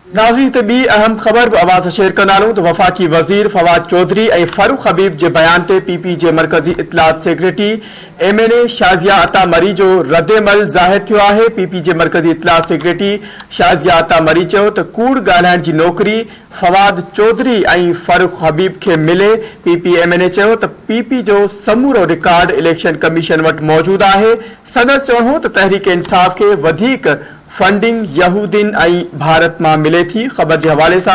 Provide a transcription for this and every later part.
नाज़रीन ते बी अहम खबर आवाज़ शेयर कनालूं तो वफाकी वजीर फवाद चौधरी और फारूक हबीब के बयान ते पीपी जे मरकजी इतलात सेक्रेटरी MNA शाजिया अता मरी जो रद्देमल ज़ाहिर थियो है। पीपी जे मरकजी इतलात सेक्रेटरी शाजिया अता मरी चयो तो कूड़ ॻाल्हाइण जी नौकरी फवाद चौधरी और फारूक हबीब के मिले। पीपी MNA चयो तो पीपी जो समूरो रिकॉर्ड इलेक्शन कमीशन वट मौजूद है। सदस्य चवणो हो तो तहरीक इंसाफ के वधीक फंडिंग यहूदीन और भारत में मिले थी। खबर के हवाले से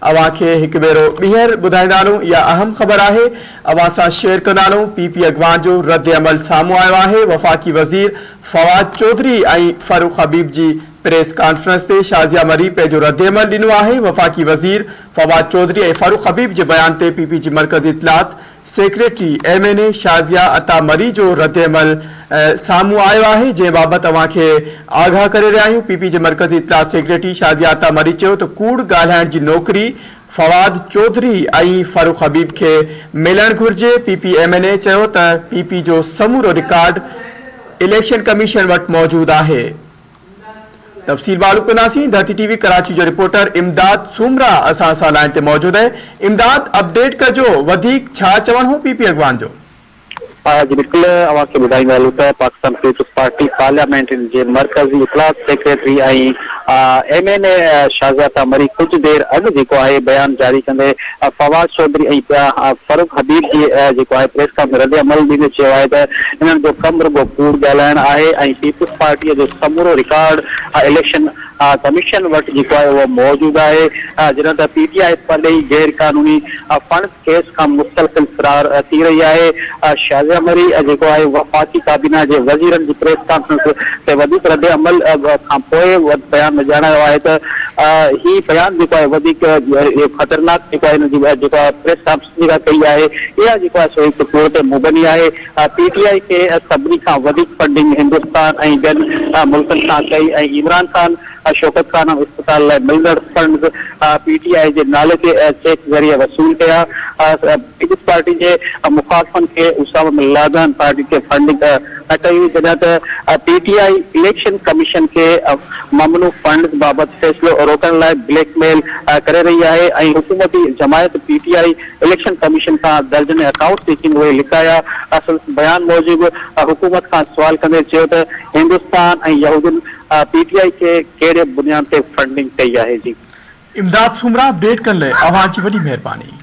अवां खे हिकु भेरो ॿीहर ॿुधाईंदारूं। या अहम खबर है अवां सां शेयर कंदारूं। पीपी अगवान जो रद्द अमल साम्हूं आयो है। वफाकी वजीर फवाद चौधरी और फारूक हबीब जी प्रेस कॉन्फ्रेंस से शाजिया मरी पंहिंजो रद्द अमल ॾिनो है। वफाकी वजीर फवाद चौधरी और फारूक हबीब के बयान ते पीपी जी मरकजी इतलात सेक्रेटरी MNA शाजिया अता मरी जो रद्द अमल साम्हूं आयो है, जे बाबत अवां खे आगाह करे रहिया आहियूं। पीपी जे मरकजी इतलात सेक्रेटरी शाजिया अता मरी चयो तो कूड़ ॻाल्हाइण जी नौकरी फवाद चौधरी और फारूक हबीब के मिलण घुर्जे। पीपी MNA चयो तो पीपी जो समूरो रिकॉर्ड इलेक्शन कमीशन वट मौजूद है। तफसील मालूम कंदासीं। धरती TV कराची जो रिपोर्टर इमदाद सुमरा असां सां लाइन ते मौजूद है। इमदाद अपडेट कजो वधीक छा चवण हो पीपी अगवान जो? जी बिल्कुल अवां खे ॿुधाईंदा हलूं त पाकिस्तान पीपल्स पार्टी पार्लियामेंट जे मरकज़ी इतलात सेक्रेटरी MNA शाजिया अता मरी कुछ देर अॻु जेको आहे बयान जारी कंदे फवाद चौधरी ऐं फारूक हबीब जी जेको आहे प्रेस कॉन्फ्रेंस रद्द अमल ॾींदे चयो आहे त इन्हनि जो कमु रुॻो कूड़ ॻाल्हाइण आहे ऐं पीपल्स पार्टीअ जो समूरो रिकॉर्ड इलेक्शन कमीशन वट जेको आहे उहो मौजूद है। जिन त PTI परॾेही गैर कानूनी फंड केस का मुस्तकिल फरार थी रही है। शाजिया मरी जेको आहे वफाकी काबीना जे वज़ीरनि जी प्रेस कॉन्फ्रेंस ते वधीक रद्द अमल खां पोइ बयान में ॼाणायो आहे त ही बयान जेको आहे वधीक ख़तरनाक जेको आहे हिनजी जेको आहे प्रेस कॉन्फ्रेंस जेका कई आहे इहा जेको आहे सो हिकु कूड़ ते मुबनी आहे। PTI खे सभिनी खां वधीक फंडिंग हिंदुस्तान ऐं ॿियनि मुल्कनि सां कई ऐं इमरान खान शौकत खान अस्पताल लाइ मिलंदड़ फंड PTI जे नाले ते चेक ज़रिए वसूल कया। पीपल्स पार्टी जे मुखालफ़न के उसामा बिन लादेन पार्टी के फंडिंग न कई, जॾहिं त PTI इलेक्शन कमीशन के ममनू फंड बाबत फैसलो रोकण लाइ ब्लैकमेल करे रही है ऐं हुकूमती जमायत PTI इलेक्शन कमीशन का दर्जन अकाउंट चेकिंग उहे लिकाया। असल बयान मूजिब हुकूमत का सवाल कंदे चयो त हिंदुस्तान ऐं यहूदीन PTI के कहिड़े बुनियाद ते फंडिंग कई है। जी इमदाद सुमरा अपडेट कर ले अवां जी वॾी मेहरबानी।